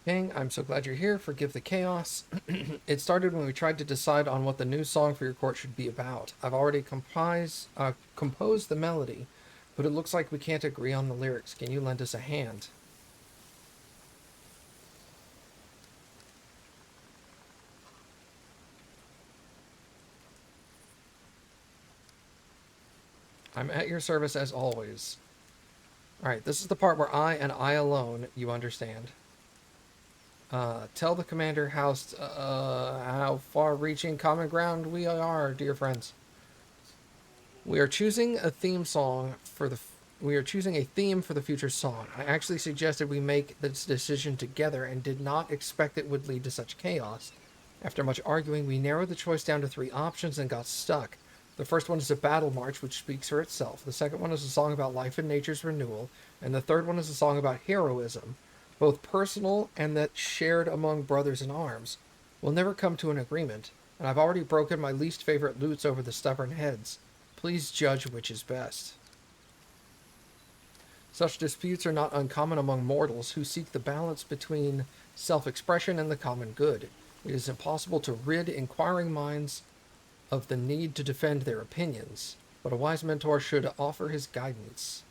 King, I'm so glad you're here. Forgive the chaos. It started when we tried to decide on what the new song for your court should be about. I've already composed the melody, but it looks like we can't agree on the lyrics. Can you lend us a hand? I'm at your service as always. Alright, this is the part where I and I alone, you understand. Tell the commander how far-reaching common ground we are, dear friends. We are choosing a theme song for the. We are choosing a theme for the future song. I actually suggested we make this decision together and did not expect it would lead to such chaos. After much arguing, we narrowed the choice down to 3 options and got stuck. The first one is a battle march, which speaks for itself. The second one is a song about life and nature's renewal. And the third one is a song about heroism, both personal and that shared among brothers in arms. We'll never come to an agreement, and I've already broken my least favorite lutes over the stubborn heads. Please judge which is best. Such disputes are not uncommon among mortals who seek the balance between self-expression and the common good. It is impossible to rid inquiring minds of the need to defend their opinions, but a wise mentor should offer his guidance.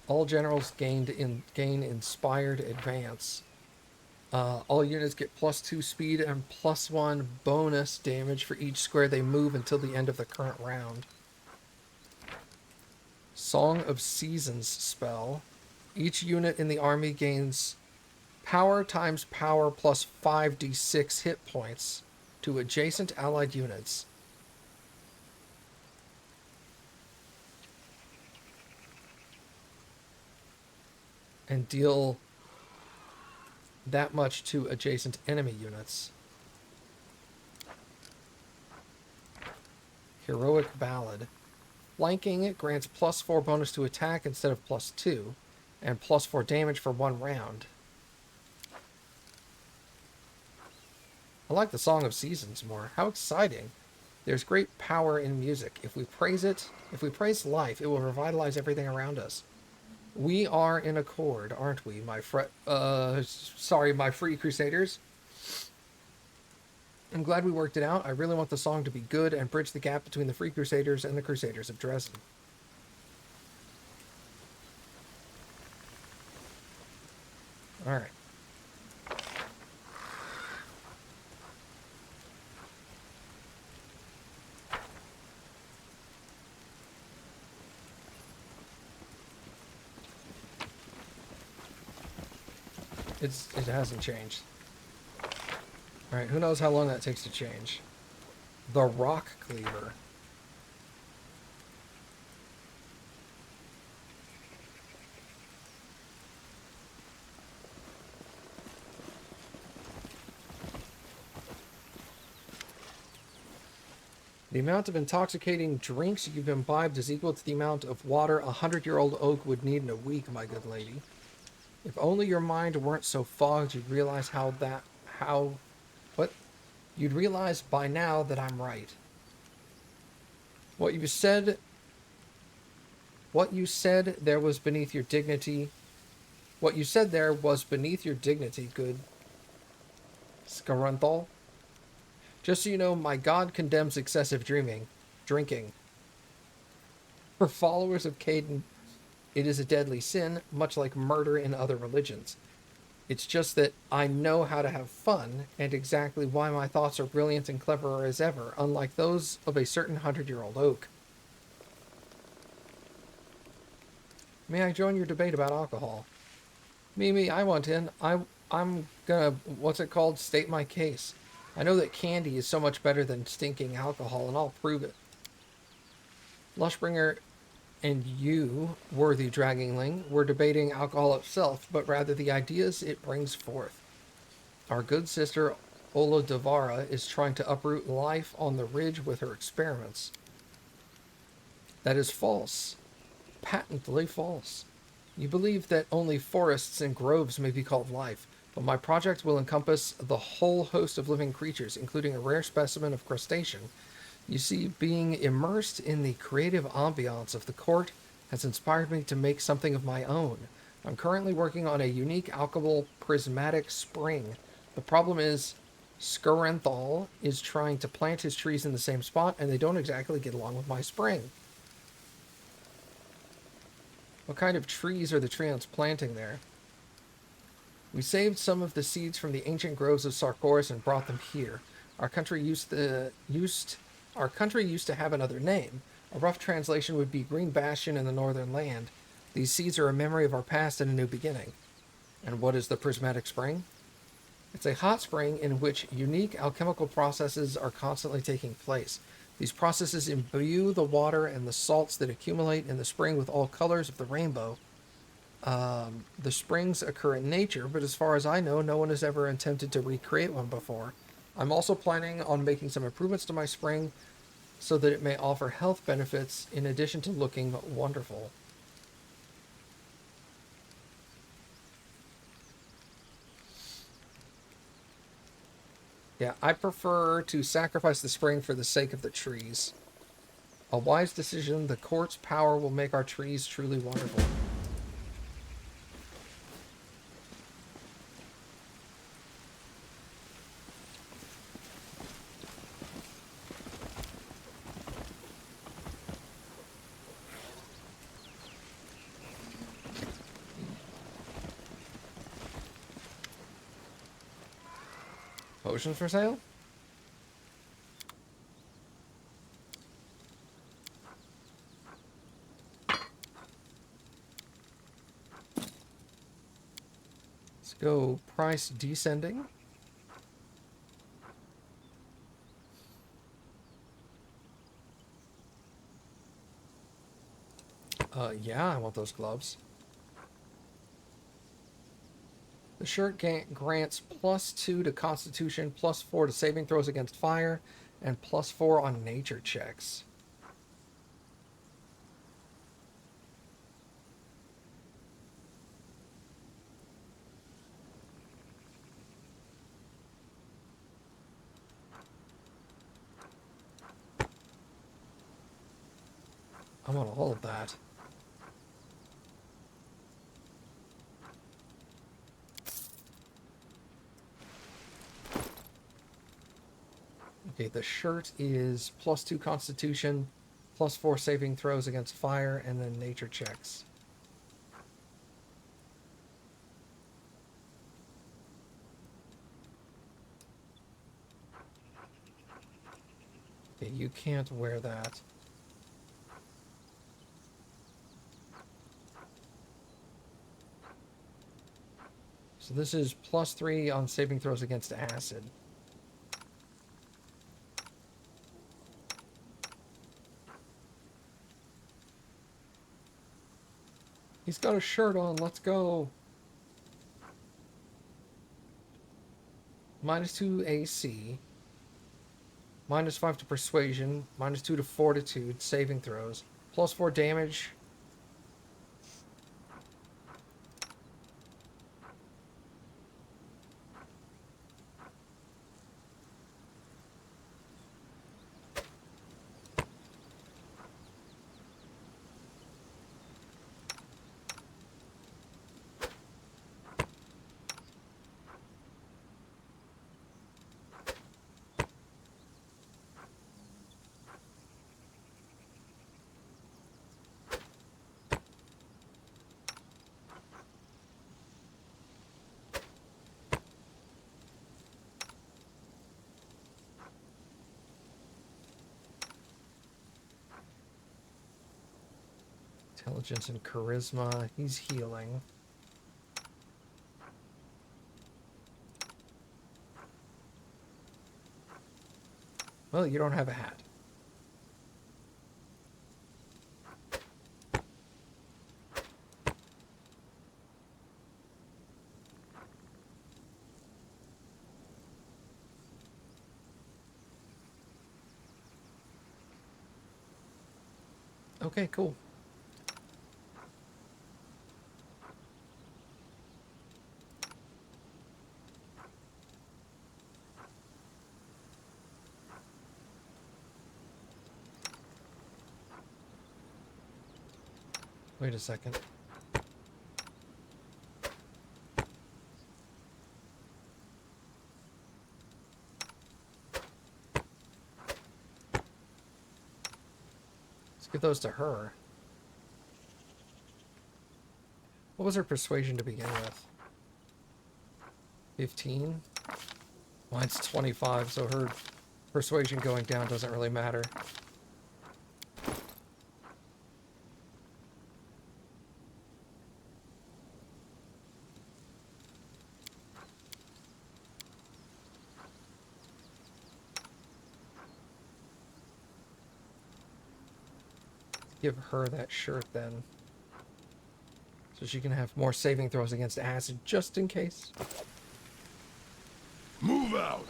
All generals gain inspired advance. All units get +2 speed and +1 bonus damage for each square they move until the end of the current round. Song of Seasons spell. Each unit in the army gains power times power plus 5d6 hit points to adjacent allied units. And deal that much to adjacent enemy units. Heroic Ballad. Flanking grants +4 bonus to attack instead of +2, and +4 damage for 1 round. I like the Song of Seasons more. How exciting. There's great power in music. If we praise life, it will revitalize everything around us. We are in accord, aren't we, my free crusaders? I'm glad we worked it out. I really want the song to be good and bridge the gap between the free crusaders and the crusaders of Dresden. Alright. It hasn't changed. Alright, who knows how long that takes to change. The Rock Cleaver. The amount of intoxicating drinks you've imbibed is equal to the amount of water a 100-year-old oak would need in a week, my good lady. If only your mind weren't so fogged, you'd realize You'd realize by now that I'm right. What you said there was beneath your dignity. What you said there was beneath your dignity, good Scarunthal. Just so you know, my god condemns excessive drinking. For followers of Caden, it is a deadly sin, much like murder in other religions. It's just that I know how to have fun, and exactly why my thoughts are brilliant and clever as ever, unlike those of a certain 100-year-old oak. May I join your debate about alcohol? Mimi, I want in. I'm gonna, state my case. I know that candy is so much better than stinking alcohol, and I'll prove it. Lushbringer and you, worthy Draggingling, were debating alcohol itself, but rather the ideas it brings forth. Our good sister Ola Devara is trying to uproot life on the ridge with her experiments. That is false. Patently false. You believe that only forests and groves may be called life, but my project will encompass the whole host of living creatures, including a rare specimen of crustacean You see, being immersed in the creative ambiance of the court has inspired me to make something of my own. I'm currently working on a unique alchemical prismatic spring. The problem is, Skurenthal is trying to plant his trees in the same spot, and they don't exactly get along with my spring. What kind of trees are the treants planting there? We saved some of the seeds from the ancient groves of Sarkoris and brought them here. Our country used to have another name. A rough translation would be Green Bastion in the northern land. These seeds are a memory of our past and a new beginning. And what is the prismatic spring? It's a hot spring in which unique alchemical processes are constantly taking place. These processes imbue the water and the salts that accumulate in the spring with all colors of the rainbow. The springs occur in nature, but as far as I know, no one has ever attempted to recreate one before. I'm also planning on making some improvements to my spring so that it may offer health benefits in addition to looking wonderful. Yeah, I prefer to sacrifice the spring for the sake of the trees. A wise decision, the court's power will make our trees truly wonderful. Potions for sale? Let's go price descending. Yeah, I want those gloves. The shirt grants +2 to Constitution, +4 to saving throws against fire, and +4 on nature checks. I want all of that. Okay, the shirt is +2 Constitution, +4 saving throws against fire, and then nature checks. Okay, you can't wear that. So this is +3 on saving throws against acid. He's got a shirt on, let's go. -2 AC. -5 to persuasion. -2 to fortitude, saving throws. +4 damage. Intelligence and charisma. He's healing. Well, you don't have a hat. Okay, cool. Wait a second. Let's give those to her. What was her persuasion to begin with? 15? Mine's 25, so her persuasion going down doesn't really matter. Give her that shirt then. So she can have more saving throws against acid just in case. Move out!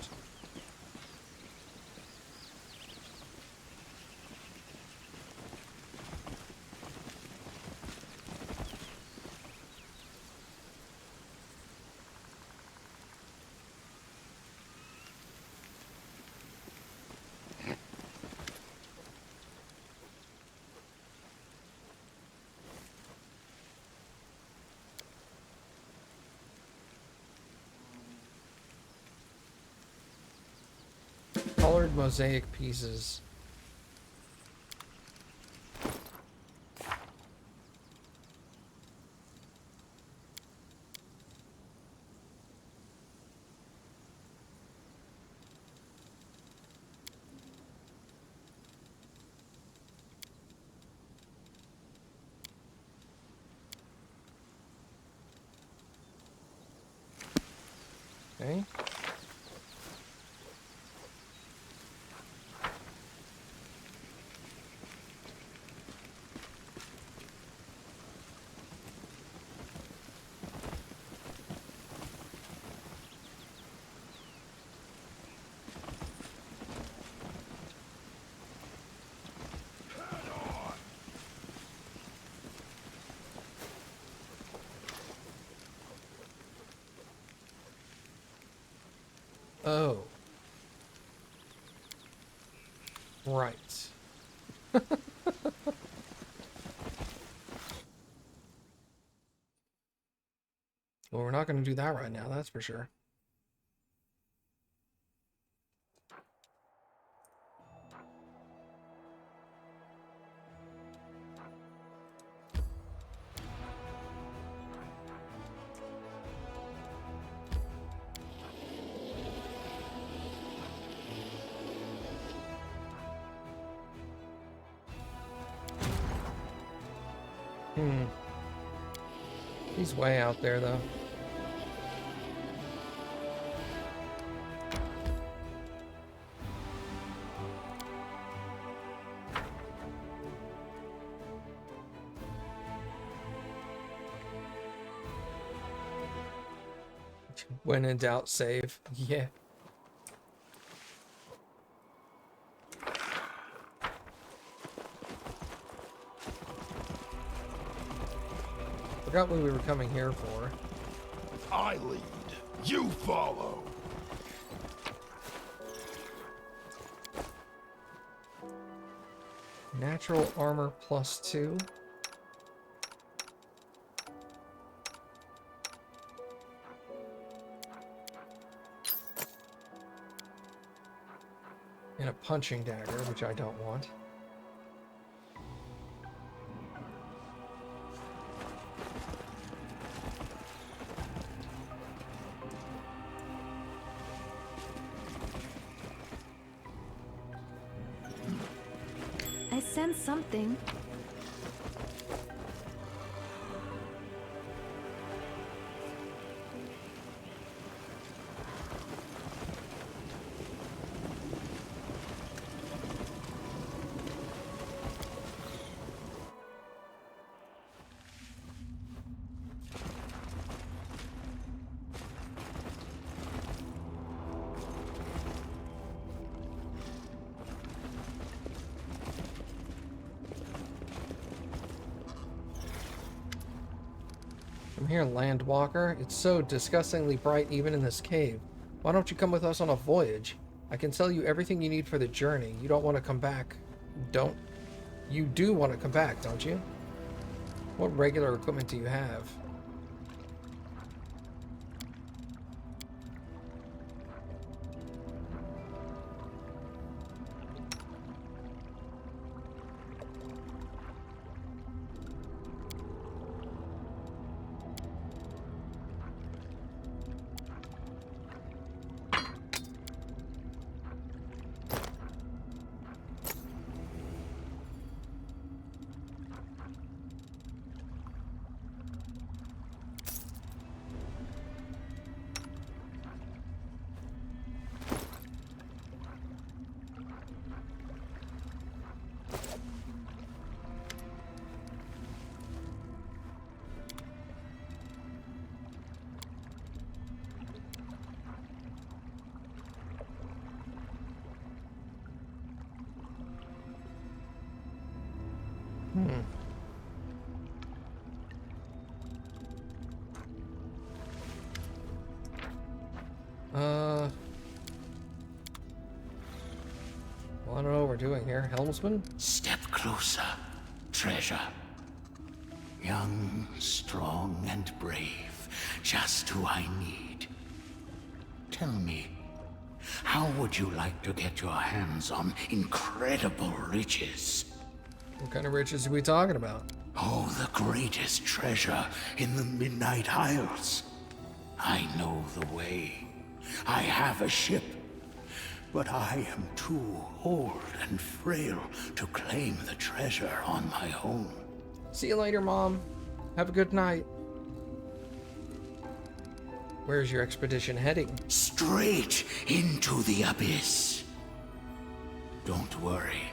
Colored mosaic pieces. Okay. Oh. Right. Well, we're not going to do that right now, that's for sure. He's way out there, though. When in doubt, save. Yeah. Forgot what we were coming here for. I lead. You follow. Natural armor +2. And a punching dagger, which I don't want. I sense something. Come here, Landwalker. It's so disgustingly bright even in this cave. Why don't you come with us on a voyage? I can sell you everything you need for the journey. You don't want to come back. You do want to come back, don't you? What regular equipment do you have? Hmm. Well, I don't know what we're doing here. Helmsman? Step closer, treasure. Young, strong, and brave. Just who I need. Tell me, how would you like to get your hands on incredible riches? What kind of riches are we talking about? Oh, the greatest treasure in the Midnight Isles. I know the way. I have a ship. But I am too old and frail to claim the treasure on my own. See you later, Mom. Have a good night. Where's your expedition heading? Straight into the abyss. Don't worry.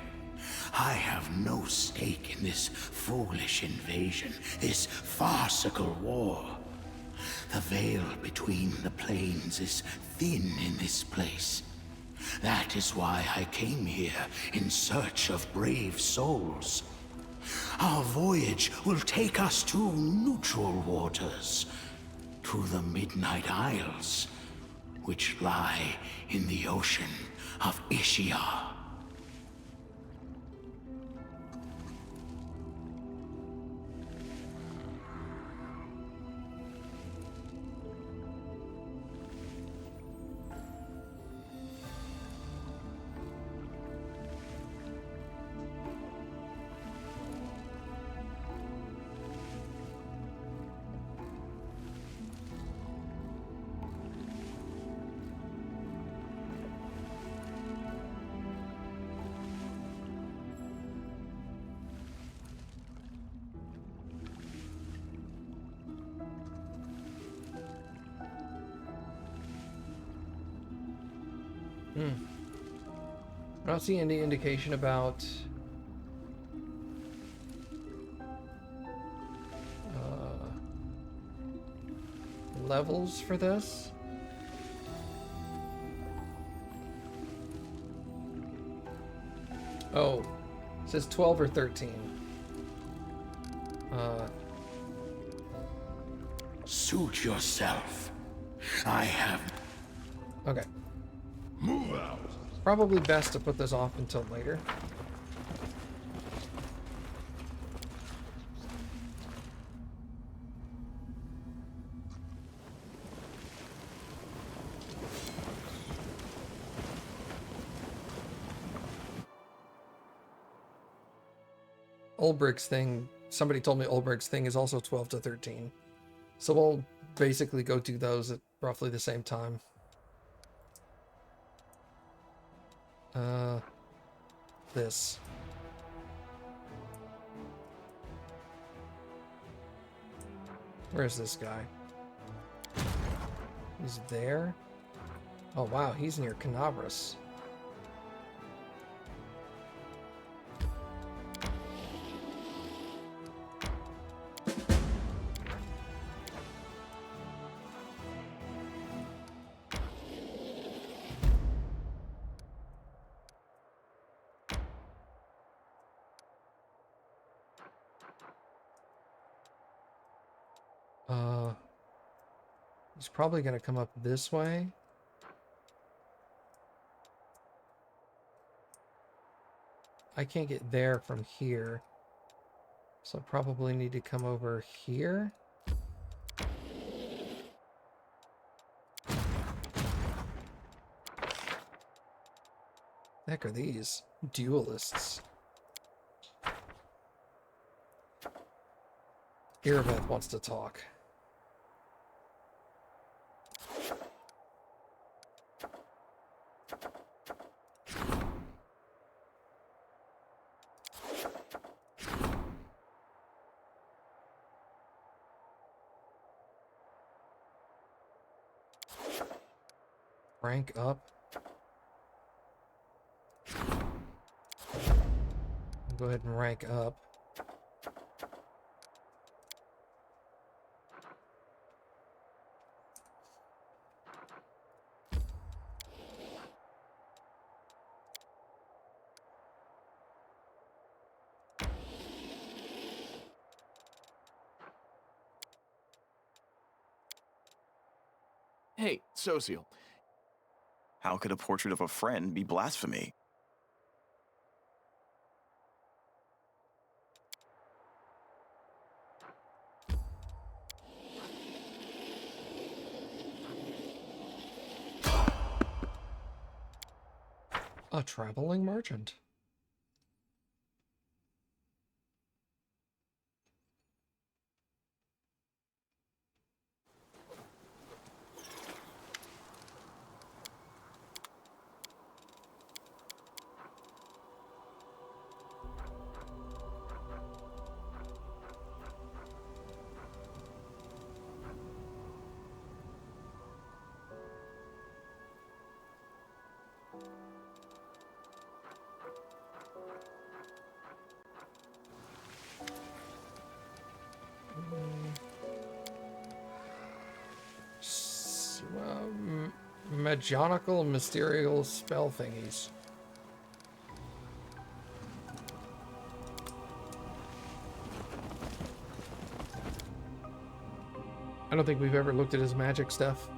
I have no stake in this foolish invasion, this farcical war. The veil between the planes is thin in this place. That is why I came here in search of brave souls. Our voyage will take us to neutral waters, to the Midnight Isles, which lie in the ocean of Ishia. I don't see any indication about levels for this. Oh, it says 12 or 13. Suit yourself. I have... Okay. Move out. Probably best to put this off until later. Ulbricht's thing, somebody told me Ulbricht's thing is also 12 to 13. So we'll basically go do those at roughly the same time. This. Where is this guy? He's there? Oh wow, he's near Canabras. He's probably gonna come up this way. I can't get there from here. So probably need to come over here. The heck are these? Duelists. Irabeth wants to talk. Rank up. Go ahead and rank up. Hey, Socio. How could a portrait of a friend be blasphemy? A traveling merchant. Magical, mysterious spell thingies. I don't think we've ever looked at his magic stuff.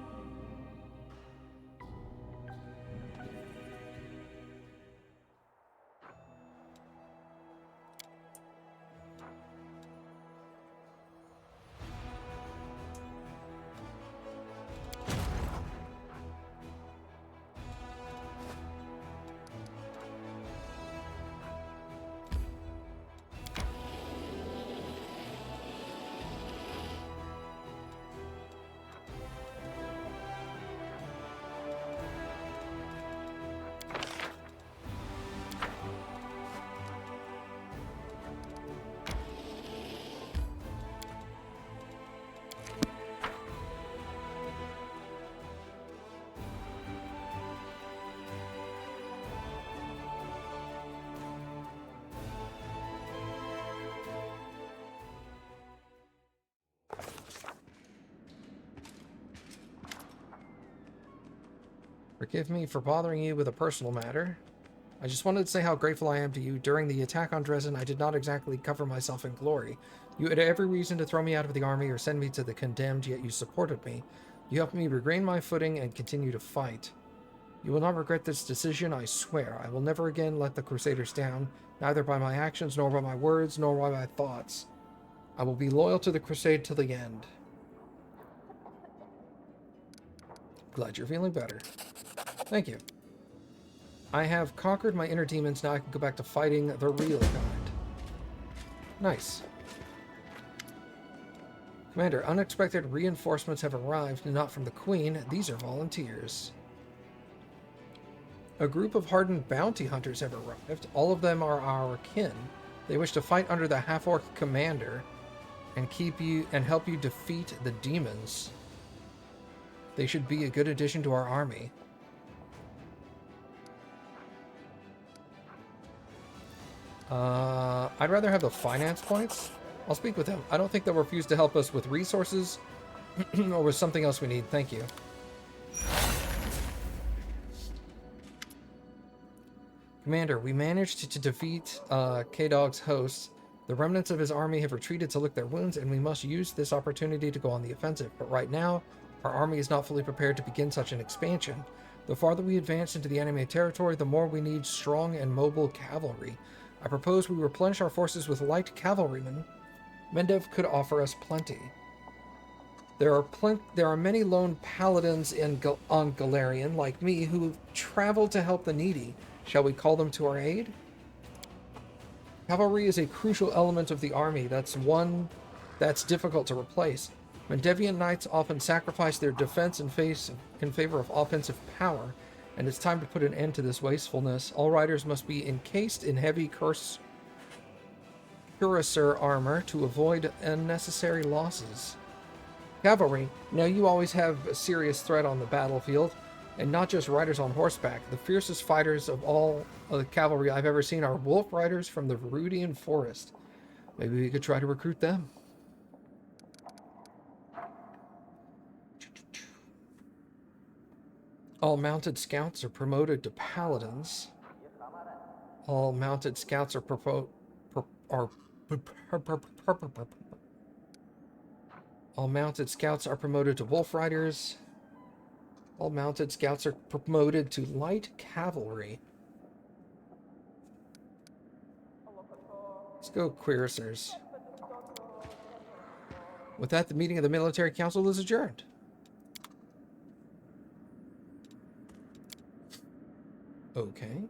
Forgive me for bothering you with a personal matter. I just wanted to say how grateful I am to you. During the attack on Dresden, I did not exactly cover myself in glory. You had every reason to throw me out of the army or send me to the condemned, yet you supported me. You helped me regain my footing and continue to fight. You will not regret this decision, I swear. I will never again let the Crusaders down, neither by my actions, nor by my words, nor by my thoughts. I will be loyal to the Crusade till the end. Glad you're feeling better. Thank you. I have conquered my inner demons, now I can go back to fighting the real kind. Nice. Commander, unexpected reinforcements have arrived, not from the Queen. These are volunteers. A group of hardened bounty hunters have arrived. All of them are our kin. They wish to fight under the half-orc commander and help you defeat the demons. They should be a good addition to our army. I'd rather have the finance points. I'll speak with them. I don't think they'll refuse to help us with resources or with something else we need. Thank you. Commander, we managed to defeat K-Dog's hosts. The remnants of his army have retreated to lick their wounds, and we must use this opportunity to go on the offensive. But right now, our army is not fully prepared to begin such an expansion. The farther we advance into the enemy territory, the more we need strong and mobile cavalry. I propose we replenish our forces with light cavalrymen Mendev could offer us plenty. There are many lone paladins on Galarian, like me, who travel to help the needy. Shall we call them to our aid? Cavalry is a crucial element of the army. That's one that's difficult to replace. Mendevian knights often sacrifice their defense in favor of offensive power, and it's time to put an end to this wastefulness. All riders must be encased in heavy cuirassier armor to avoid unnecessary losses. Cavalry. Now you always have a serious threat on the battlefield, and not just riders on horseback. The fiercest fighters of all of the cavalry I've ever seen are wolf riders from the Verudian Forest. Maybe we could try to recruit them. All mounted scouts are promoted to paladins. All mounted scouts are all mounted scouts are promoted to wolf riders. All mounted scouts are promoted to light cavalry. Let's go cuirassiers. With that, the meeting of the military council is adjourned. Okay.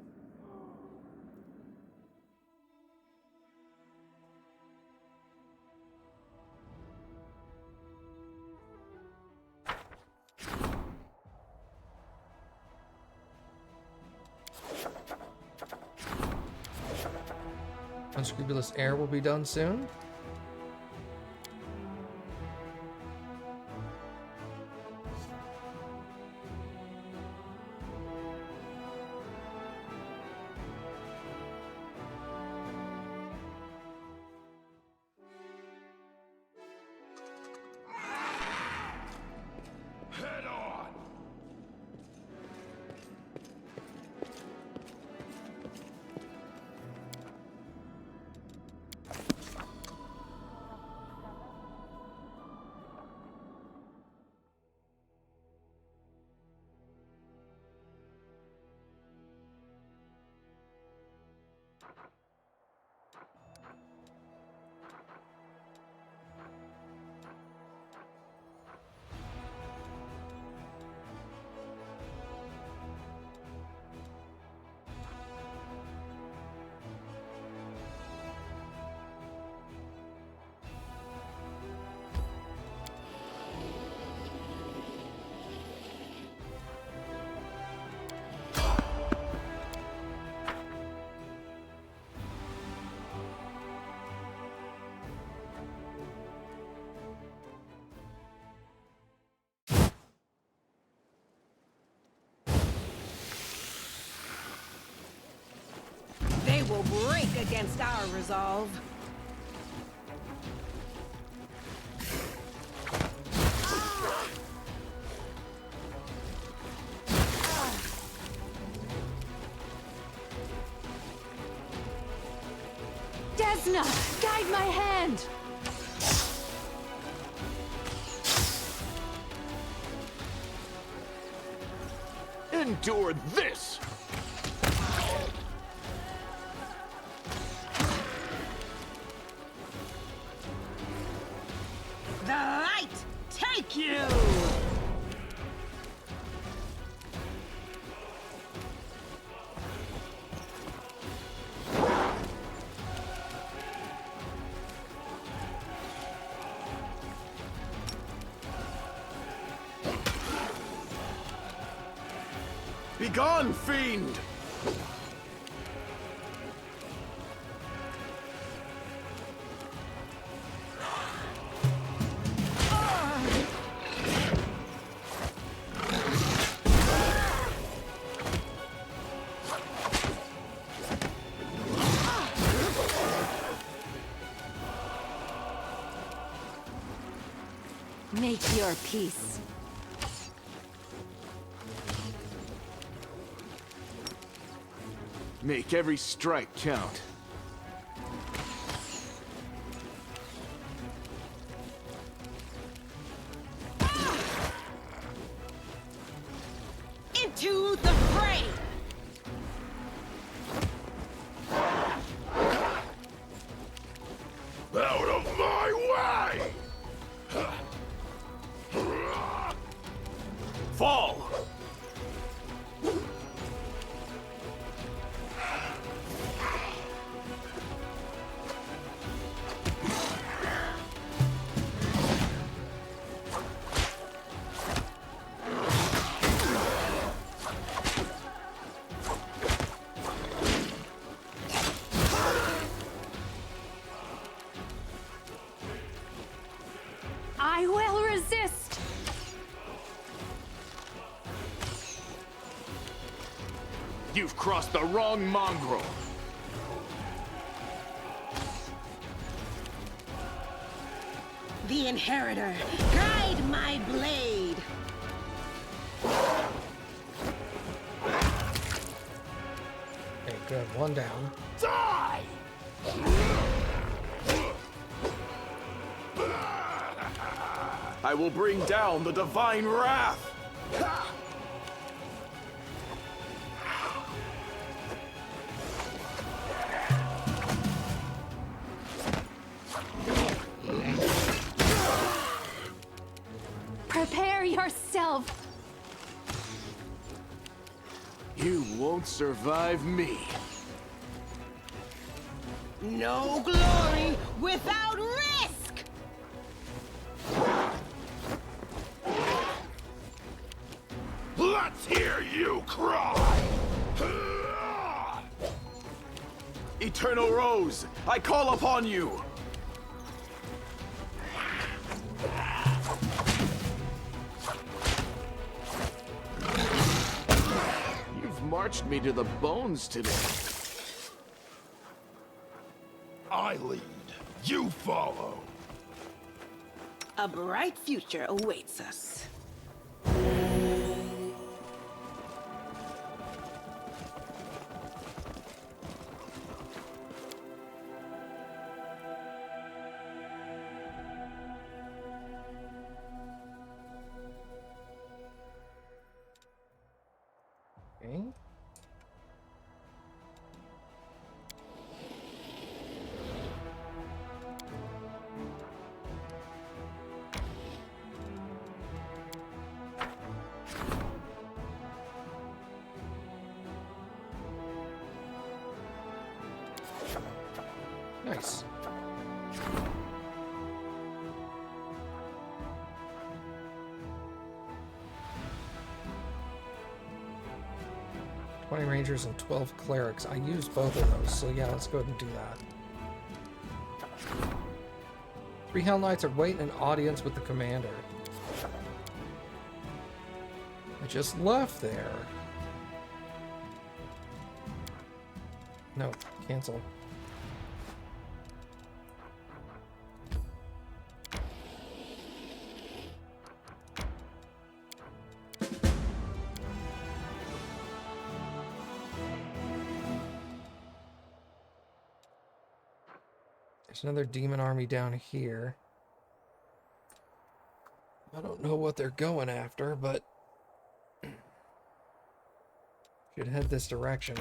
Unscrupulous Air will be done soon. Head on! They will break against our resolve. Desna, guide my hand! Endure this! The light take you! Begone, fiend! Make your peace. Make every strike count. Into the fray! Out of my Fall! I will resist! You've crossed the wrong mongrel. The Inheritor, guide my blade. Okay, good. One down. Die! I will bring down the divine wrath! Prepare yourself! You won't survive me. No glory without risk! Let's hear you cry! Eternal Rose, I call upon you! You've marched me to the bones today. I lead, you follow. A bright future awaits us. Okay. Nice. "20 Rangers and 12 Clerics." I used both of those, so yeah, let's go ahead and do that. 3 Hell Knights are waiting an audience with the commander. I just left there. No, cancel. There's another demon army down here. I don't know what they're going after, but should head this direction.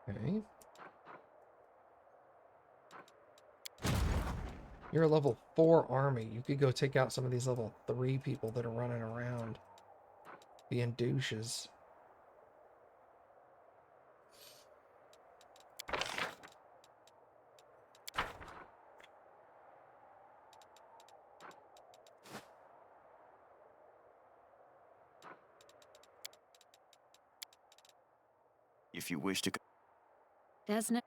Okay. You're a level 4 army. You could go take out some of these level 3 people that are running around being douches. If you wish to... Doesn't it?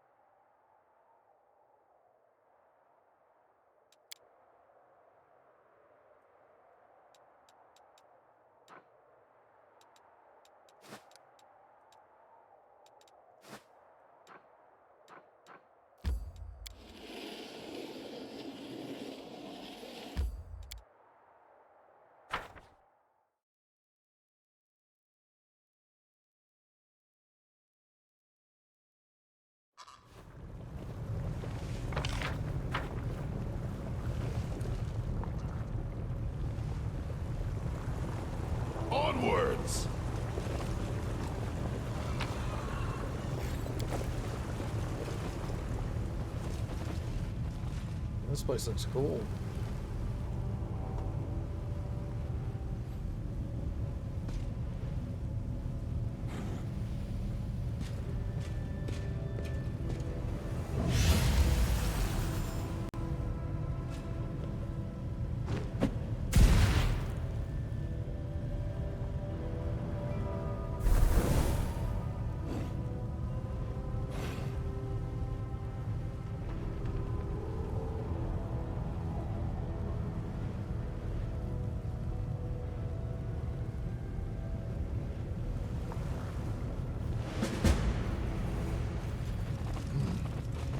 This place looks cool.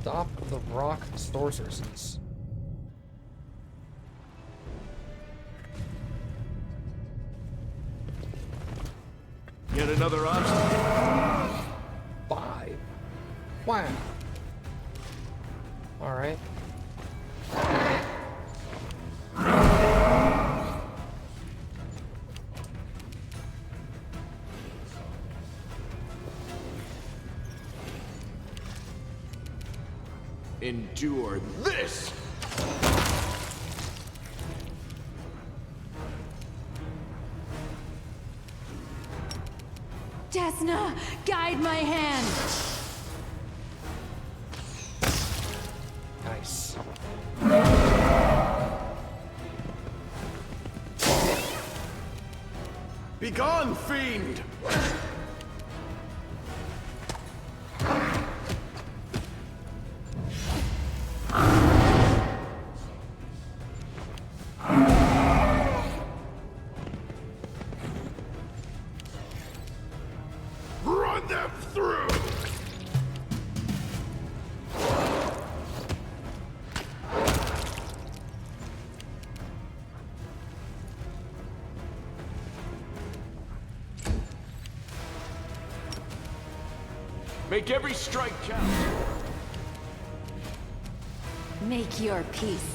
Stop the rock sorceresses. Yet another obstacle. 5. Wow. Alright. Endure this! Desna, guide my hand. Nice. Begone, fiend! Run them through! Make every strike count. Make your peace.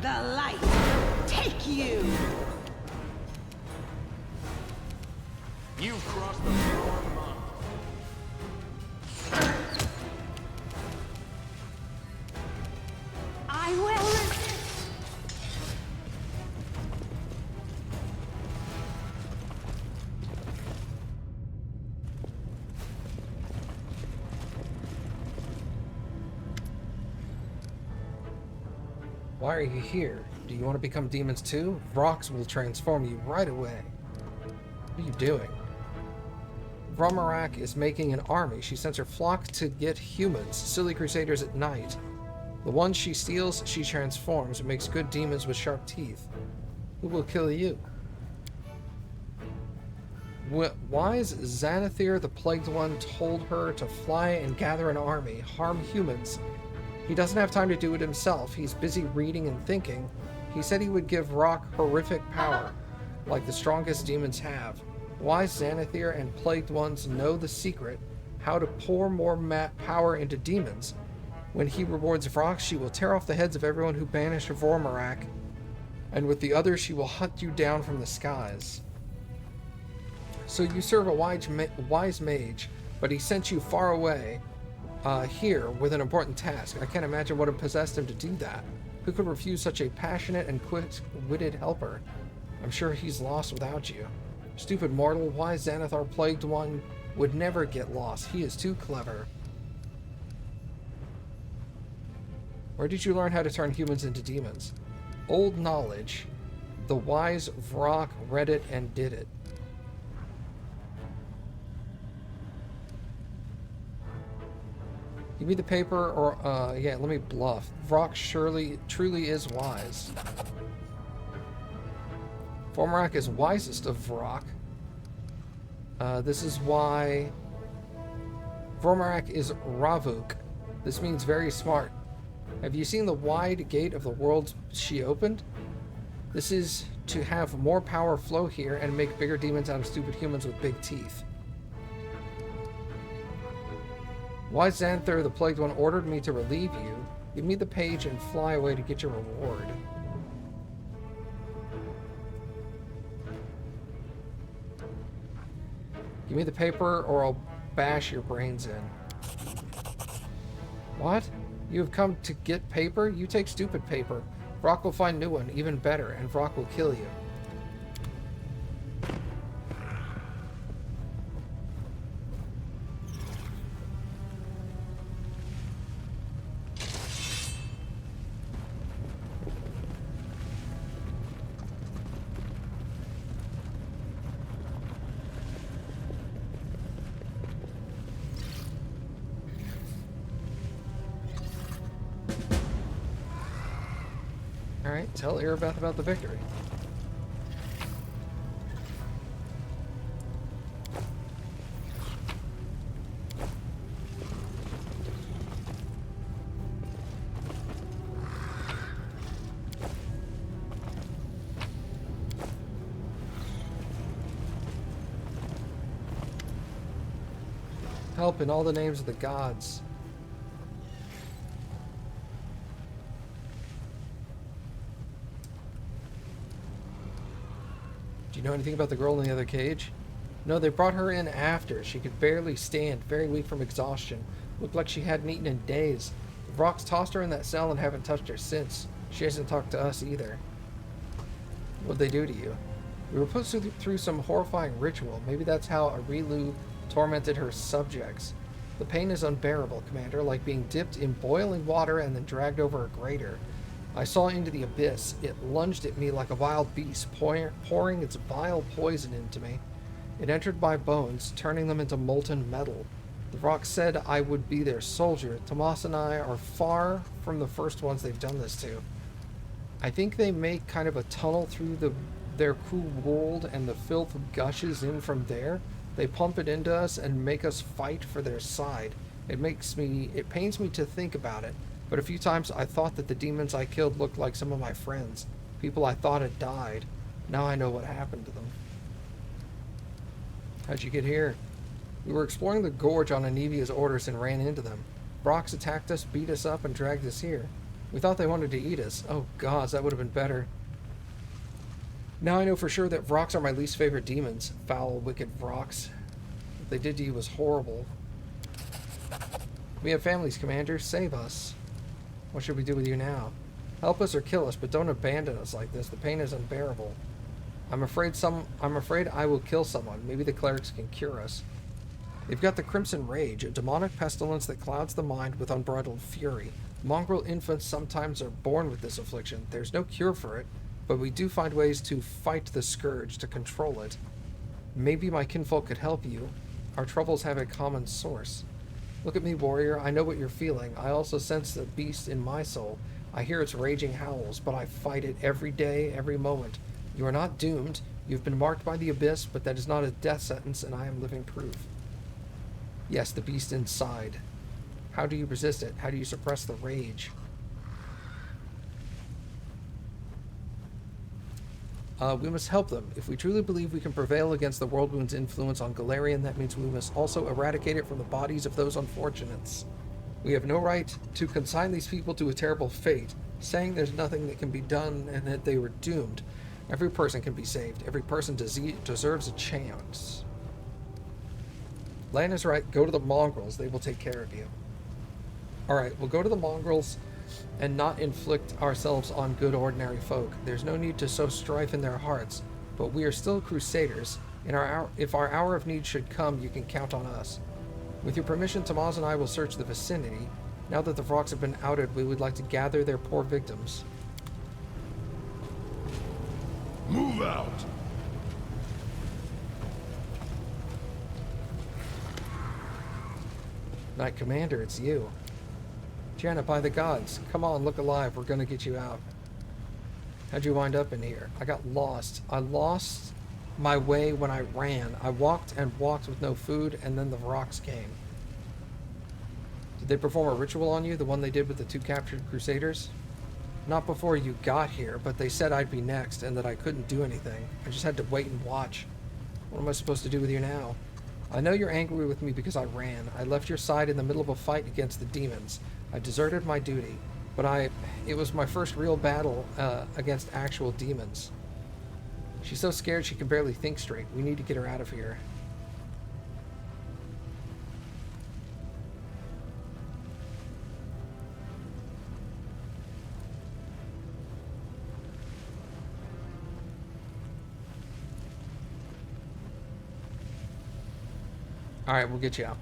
The light take you. You've crossed the wrong line. I will resist. Why are you here? Do you want to become demons too? Rocks will transform you right away. What are you doing? Vromarak is making an army. She sends her flock to get humans, silly crusaders at night. The ones she steals, she transforms and makes good demons with sharp teeth. Who will kill you? Wise Xanathir, the Plagued One, told her to fly and gather an army, harm humans. He doesn't have time to do it himself. He's busy reading and thinking. He said he would give Rock horrific power, like the strongest demons have. Wise Xanathir and Plagued Ones know the secret, how to pour more power into demons. When he rewards Vrock, she will tear off the heads of everyone who banished Vormarak, and with the others she will hunt you down from the skies. So you serve a wise mage, but he sent you far away, here with an important task. I can't imagine what had possessed him to do that. Who could refuse such a passionate and quick-witted helper? I'm sure he's lost without you. Stupid mortal, why Xanathar Plagued One would never get lost. He is too clever. Where did you learn how to turn humans into demons? Old knowledge. The wise Vrock read it and did it. Give me the paper, or, yeah, let me bluff. Vrock truly is wise. Vormarak is wisest of Vrock. This is why Vormarak is Ravuk. This means very smart. Have you seen the wide gate of the world she opened? This is to have more power flow here and make bigger demons out of stupid humans with big teeth. Wise Xanther, the Plagued One, ordered me to relieve you. Give me the page and fly away to get your reward. Give me the paper or I'll bash your brains in. What? You have come to get paper? You take stupid paper. Vrock will find new one, even better, and Vrock will kill you. Alright, tell Irabeth about the victory. Help in all the names of the gods. Do you know anything about the girl in the other cage? No, they brought her in after. She could barely stand, very weak from exhaustion. Looked like she hadn't eaten in days. The Vrocks tossed her in that cell and haven't touched her since. She hasn't talked to us either. What'd they do to you? We were put through some horrifying ritual. Maybe that's how Arilu tormented her subjects. The pain is unbearable, Commander, like being dipped in boiling water and then dragged over a grater. I saw into the abyss. It lunged at me like a wild beast, pouring its vile poison into me. It entered my bones, turning them into molten metal. The Vrock said I would be their soldier. Tomas and I are far from the first ones they've done this to. I think they make kind of a tunnel through their cool world, and the filth gushes in from there. They pump it into us and make us fight for their side. It pains me to think about it. But a few times I thought that the demons I killed looked like some of my friends. People I thought had died. Now I know what happened to them. How'd you get here? We were exploring the gorge on Anevia's orders and ran into them. Vrocks attacked us, beat us up, and dragged us here. We thought they wanted to eat us. Oh gods, that would have been better. Now I know for sure that Vrocks are my least favorite demons. Foul, wicked Vrocks. What they did to you was horrible. We have families, Commander. Save us. What should we do with you now? Help us or kill us, but don't abandon us like this. The pain is unbearable. I'm afraid I will kill someone. Maybe the clerics can cure us. They've got the Crimson Rage, a demonic pestilence that clouds the mind with unbridled fury. Mongrel infants sometimes are born with this affliction. There's no cure for it, but we do find ways to fight the scourge, to control it. Maybe my kinfolk could help you. Our troubles have a common source. Look at me, warrior. I know what you're feeling. I also sense the beast in my soul. I hear its raging howls, but I fight it every day, every moment. You are not doomed. You've been marked by the abyss, but that is not a death sentence, and I am living proof. Yes, the beast inside. How do you resist it? How do you suppress the rage? We must help them. If we truly believe we can prevail against the Worldwound's influence on Galarian, that means we must also eradicate it from the bodies of those unfortunates. We have no right to consign these people to a terrible fate, saying there's nothing that can be done and that they were doomed. Every person can be saved. Every person deserves a chance. Lan is right. Go to the mongrels. They will take care of you. Alright, we'll go to the mongrels and not inflict ourselves on good ordinary folk. There's no need to sow strife in their hearts, but we are still crusaders. If our hour of need should come, you can count on us. With your permission, Tomas and I will search the vicinity. Now that the Vrocks have been outed, we would like to gather their poor victims. Move out! Knight Commander, it's you. Janet, by the gods, come on, look alive, we're gonna get you out. How'd you wind up in here? I got lost. I lost my way when I ran. I walked and walked with no food, and then the Vrocks came. Did they perform a ritual on you, the one they did with the 2 captured crusaders? Not before you got here, but they said I'd be next and that I couldn't do anything. I just had to wait and watch. What am I supposed to do with you now? I know you're angry with me because I ran. I left your side in the middle of a fight against the demons. I deserted my duty, but it was my first real battle against actual demons. She's so scared she can barely think straight. We need to get her out of here. Alright, we'll get you out.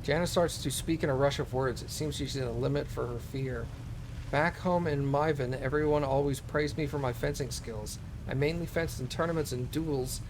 Jana starts to speak in a rush of words. It seems she's at a limit for her fear. Back home in Myvin, everyone always praised me for my fencing skills. I mainly fenced in tournaments and duels.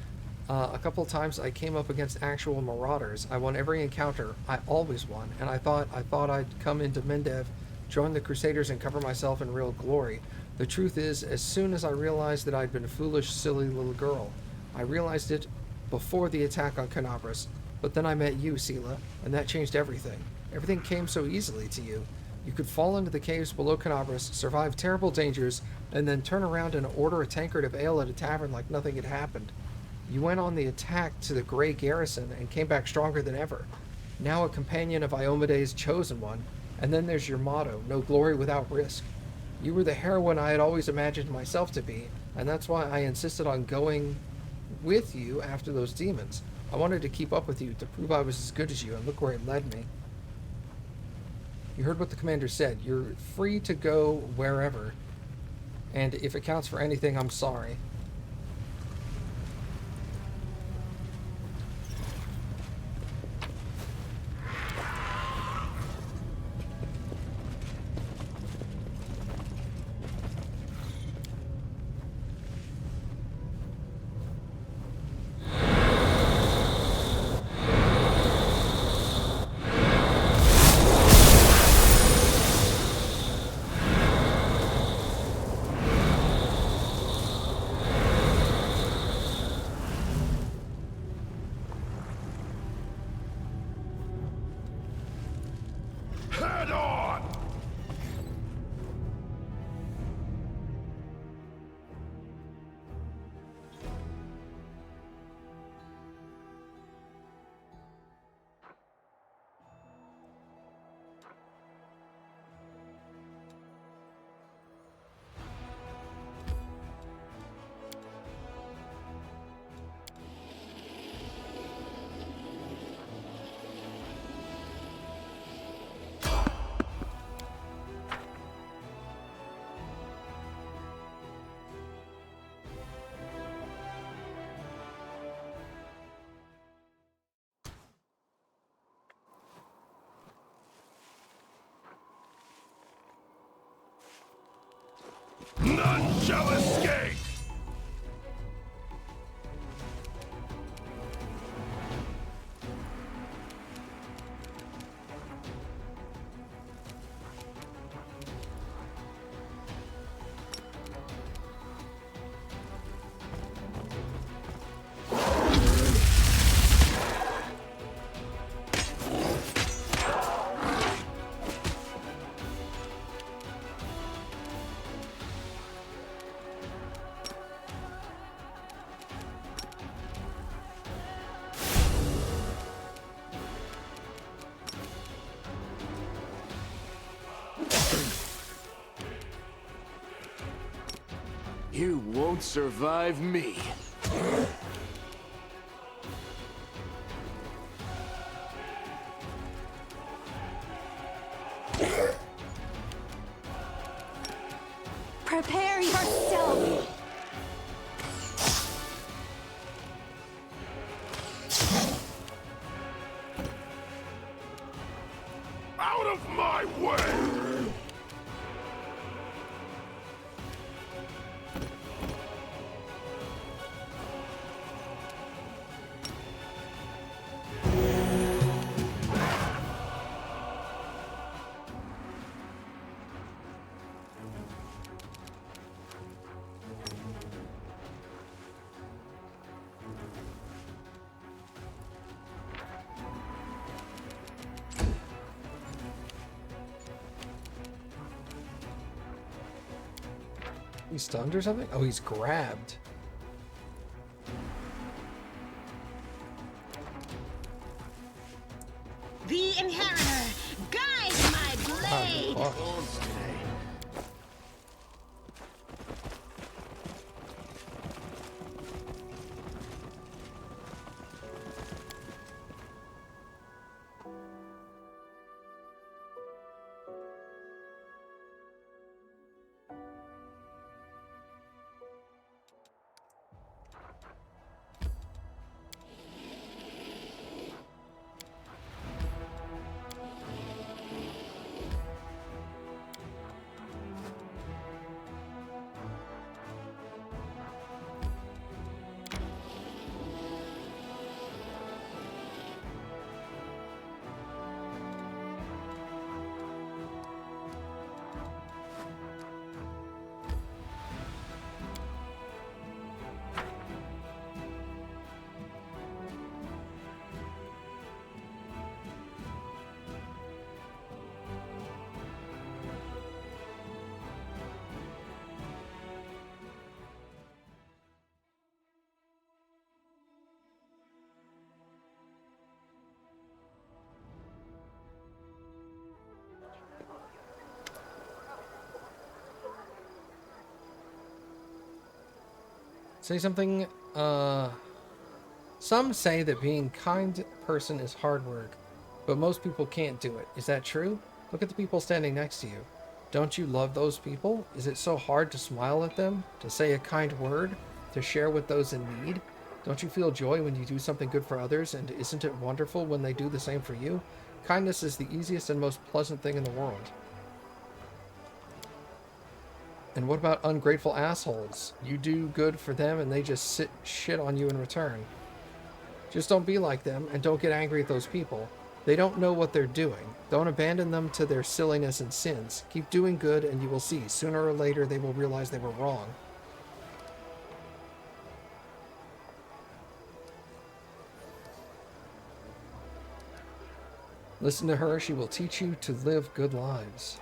A couple of times I came up against actual marauders. I won every encounter. I always won. And I thought I'd come into Mendev, join the Crusaders, and cover myself in real glory. The truth is, as soon as I realized that I'd been a foolish, silly little girl, I realized it before the attack on Canabras. But then I met you, Sela, and that changed everything. Everything came so easily to you. You could fall into the caves below Canabras, survive terrible dangers, and then turn around and order a tankard of ale at a tavern like nothing had happened. You went on the attack to the Grey Garrison and came back stronger than ever. Now a companion of Iomede's chosen one, and then there's your motto, no glory without risk. You were the heroine I had always imagined myself to be, and that's why I insisted on going with you after those demons. I wanted to keep up with you, to prove I was as good as you, and look where it led me. You heard what the commander said. You're free to go wherever, and if it counts for anything, I'm sorry. Head on! None shall escape! You won't survive me. Prepare yourself! Out of my way! He's stunned or something? Oh, he's grabbed. The Inheritor, guide my blade! Fuck. Bones today. Say something. Some say that being kind person is hard work, but most people can't do it. Is that true? Look at the people standing next to you. Don't you love those people? Is it so hard to smile at them, to say a kind word, to share with those in need? Don't you feel joy when you do something good for others, and isn't it wonderful when they do the same for you? Kindness is the easiest and most pleasant thing in the world. And what about ungrateful assholes? You do good for them and they just sit shit on you in return. Just don't be like them and don't get angry at those people. They don't know what they're doing. Don't abandon them to their silliness and sins. Keep doing good and you will see. Sooner or later they will realize they were wrong. Listen to her. She will teach you to live good lives.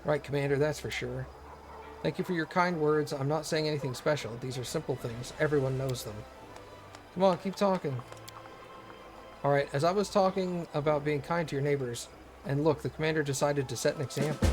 Right, Commander, that's for sure. Thank you for your kind words. I'm not saying anything special. These are simple things. Everyone knows them. Come on, keep talking. Alright, as I was talking about being kind to your neighbors, and look, the Commander decided to set an example.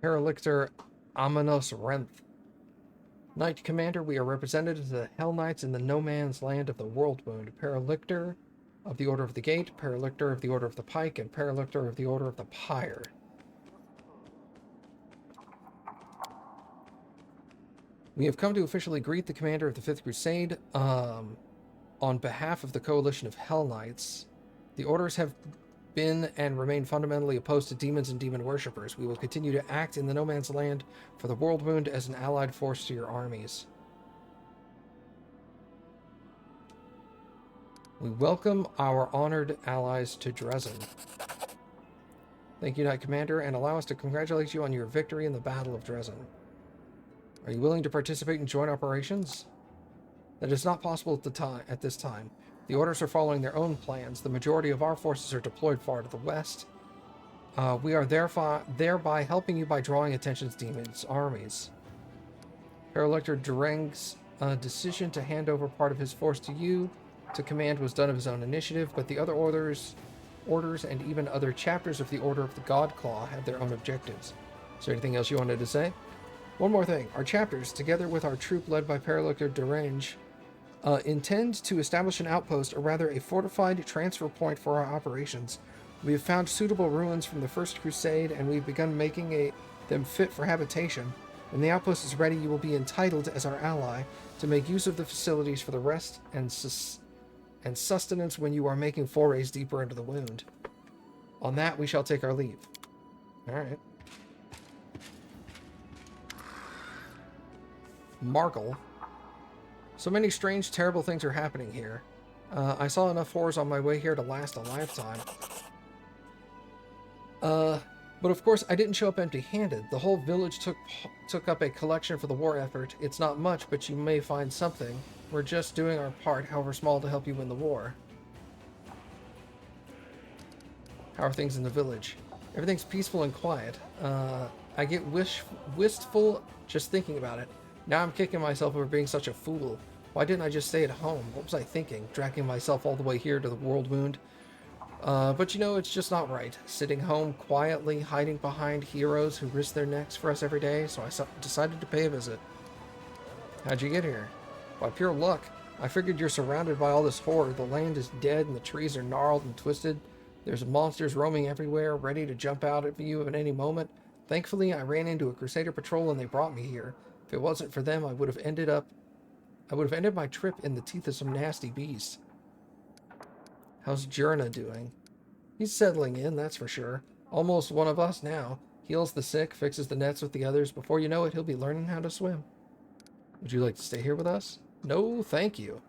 Paralictor Aminos Renth. Knight Commander, we are represented as the Hell Knights in the no man's land of the Worldwound. Paralictor of the Order of the Gate, Paralictor of the Order of the Pike, and Paralictor of the Order of the Pyre. We have come to officially greet the Commander of the Fifth Crusade on behalf of the Coalition of Hell Knights. The orders have been and remain fundamentally opposed to demons and demon worshippers. We will continue to act in the no man's land for the Worldwound as an allied force to your armies. We welcome our honored allies to Dresden. Thank you, Knight Commander, and allow us to congratulate you on your victory in the Battle of Dresden. Are you willing to participate in joint operations? That is not possible at this time. The orders are following their own plans. The majority of our forces are deployed far to the west. We are thereby helping you by drawing attention to demons' armies. Paralictor Dreng's decision to hand over part of his force to you to command was done of his own initiative, but the other orders and even other chapters of the Order of the God Claw had their own objectives. Is there anything else you wanted to say? One more thing. Our chapters, together with our troop led by Paralictor Derange, intend to establish an outpost, or rather a fortified transfer point for our operations. We have found suitable ruins from the First Crusade, and we've begun making them fit for habitation. When the outpost is ready, you will be entitled, as our ally, to make use of the facilities for the rest and sustenance when you are making forays deeper into the wound. On that, we shall take our leave. Alright. Margle. So many strange, terrible things are happening here. I saw enough horrors on my way here to last a lifetime. But of course, I didn't show up empty-handed. The whole village took up a collection for the war effort. It's not much, but you may find something. We're just doing our part, however small, to help you win the war. How are things in the village? Everything's peaceful and quiet. I get wistful just thinking about it. Now I'm kicking myself over being such a fool. Why didn't I just stay at home? What was I thinking? Dragging myself all the way here to the world wound? But you know, it's just not right. Sitting home quietly, hiding behind heroes who risk their necks for us every day, so I decided to pay a visit. How'd you get here? By pure luck. I figured you're surrounded by all this horror. The land is dead and the trees are gnarled and twisted. There's monsters roaming everywhere, ready to jump out at you at any moment. Thankfully, I ran into a Crusader patrol and they brought me here. If it wasn't for them, I would have ended my trip in the teeth of some nasty beast. How's Jurna doing? He's settling in, that's for sure. Almost one of us now. Heals the sick, fixes the nets with the others. Before you know it, he'll be learning how to swim. Would you like to stay here with us? No, thank you.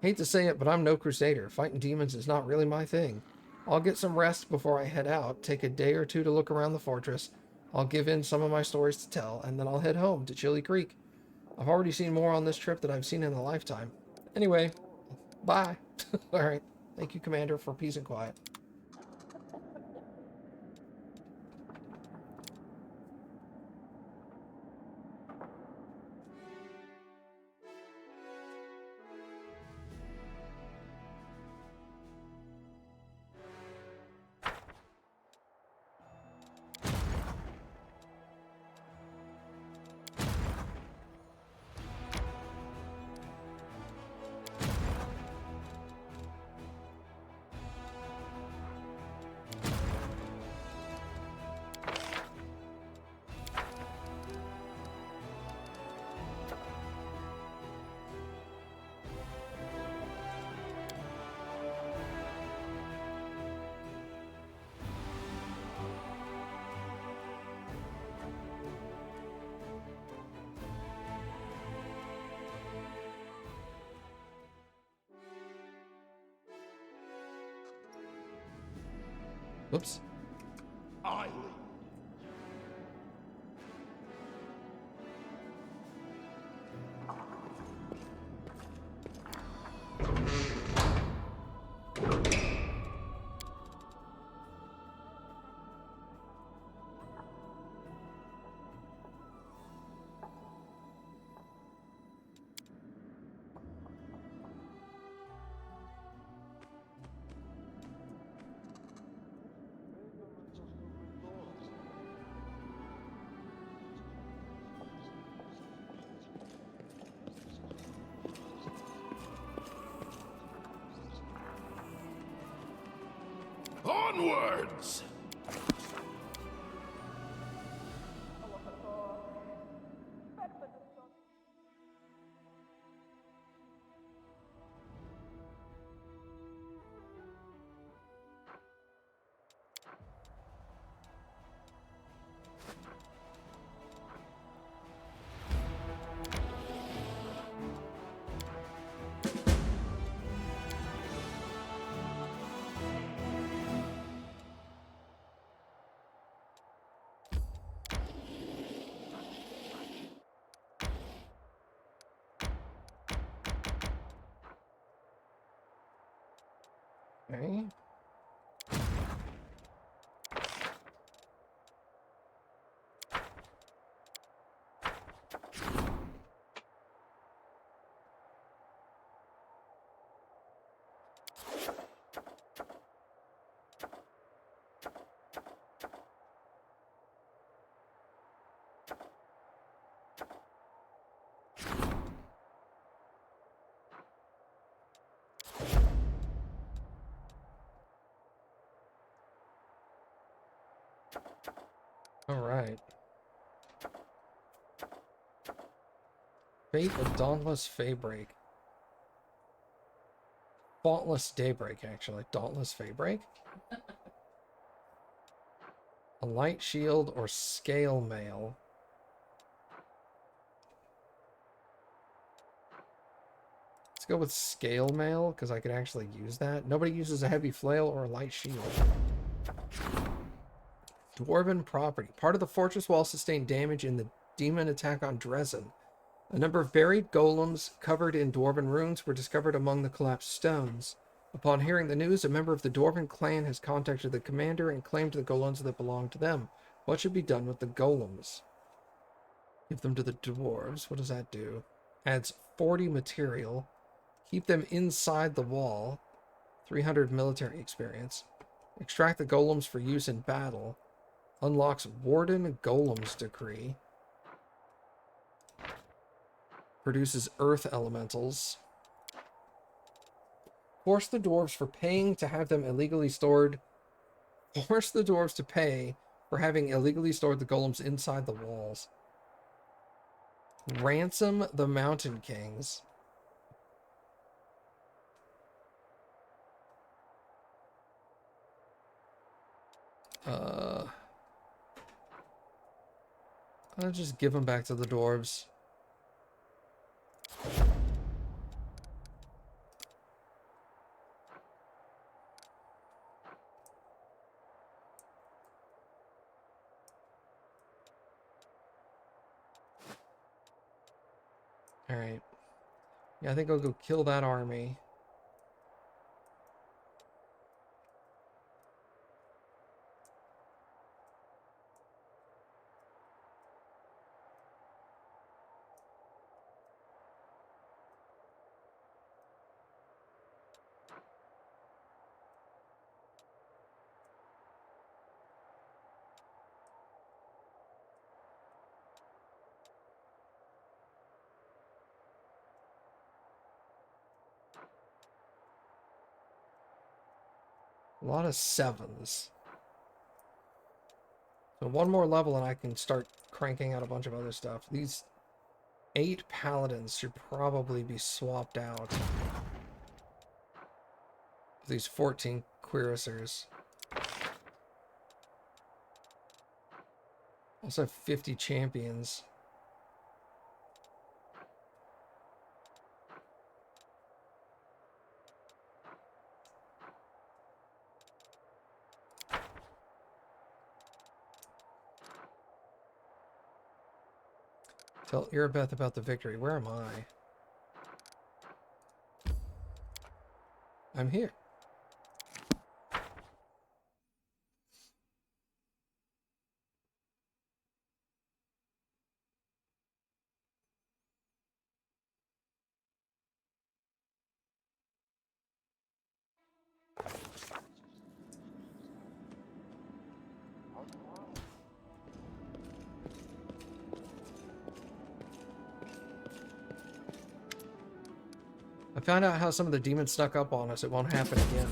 Hate to say it, but I'm no Crusader. Fighting demons is not really my thing. I'll get some rest before I head out, take a day or two to look around the fortress. I'll give in some of my stories to tell, and then I'll head home to Chili Creek. I've already seen more on this trip than I've seen in a lifetime. Anyway, bye. Alright. Thank you, Commander, for peace and quiet. Whoops. I lead. Onwards! Okay. All right. Fate of Dauntless Faybreak. Faultless Daybreak, actually. Dauntless Faybreak? A light shield or scale mail. Let's go with scale mail, because I could actually use that. Nobody uses a heavy flail or a light shield. Dwarven property. Part of the fortress wall sustained damage in the demon attack on Dresden. A number of buried golems covered in dwarven runes were discovered among the collapsed stones. Upon hearing the news, a member of the dwarven clan has contacted the commander and claimed the golems that belong to them. What should be done with the golems? Give them to the dwarves. What does that do? Adds 40 material. Keep them inside the wall. 300 military experience. Extract the golems for use in battle. Unlocks Warden Golem's Decree. Produces earth elementals. Force the dwarves for paying to have them illegally stored. Force the dwarves to pay for having illegally stored the golems inside the walls. Ransom the Mountain Kings. I'll just give them back to the dwarves. Alright. Yeah, I think I'll go kill that army. A lot of sevens. So one more level and I can start cranking out a bunch of other stuff. These 8 paladins should probably be swapped out. These 14 cuirassiers. Also have 50 champions. Tell Irabeth about the victory. Where am I? I'm here. I found out how some of the demons snuck up on us. It won't happen again.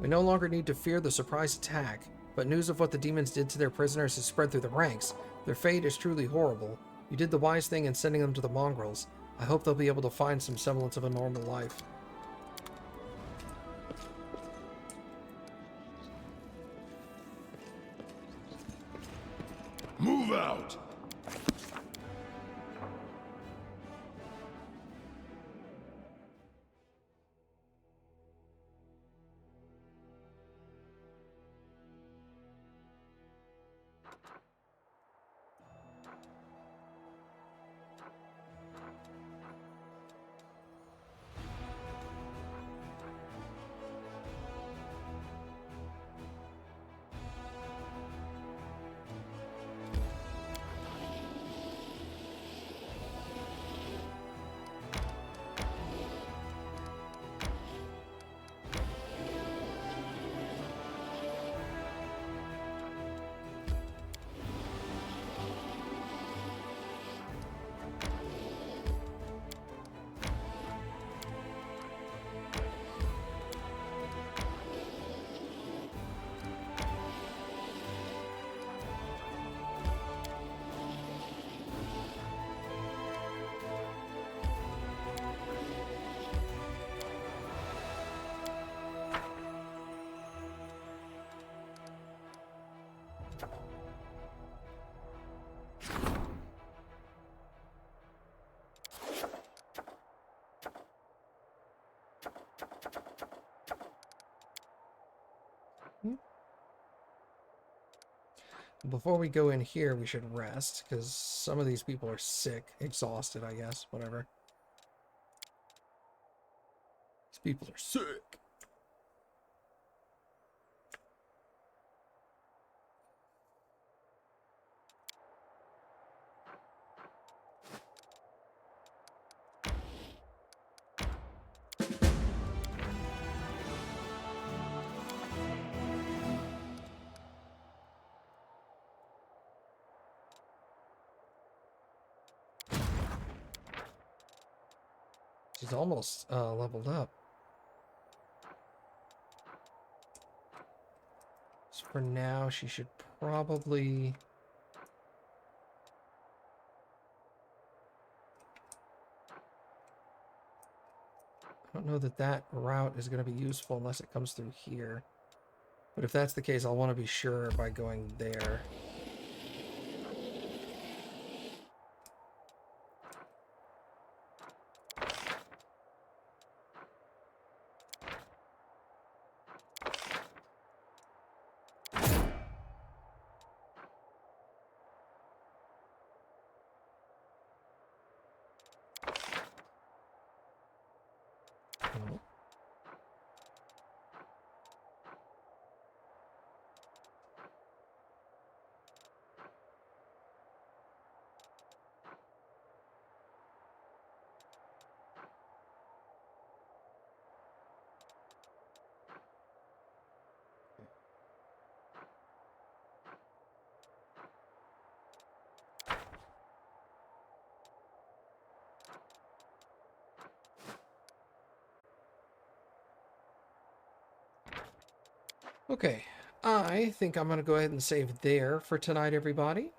We no longer need to fear the surprise attack, but news of what the demons did to their prisoners has spread through the ranks. Their fate is truly horrible. You did the wise thing in sending them to the mongrels. I hope they'll be able to find some semblance of a normal life. Move out! Before we go in here, we should rest, because some of these people are sick, exhausted, I guess, whatever. These people are sick. She's almost leveled up. So for now, she should probably... I don't know that that route is going to be useful unless it comes through here. But if that's the case, I'll want to be sure by going there. Oh. Okay, I think I'm going to go ahead and save there for tonight, everybody.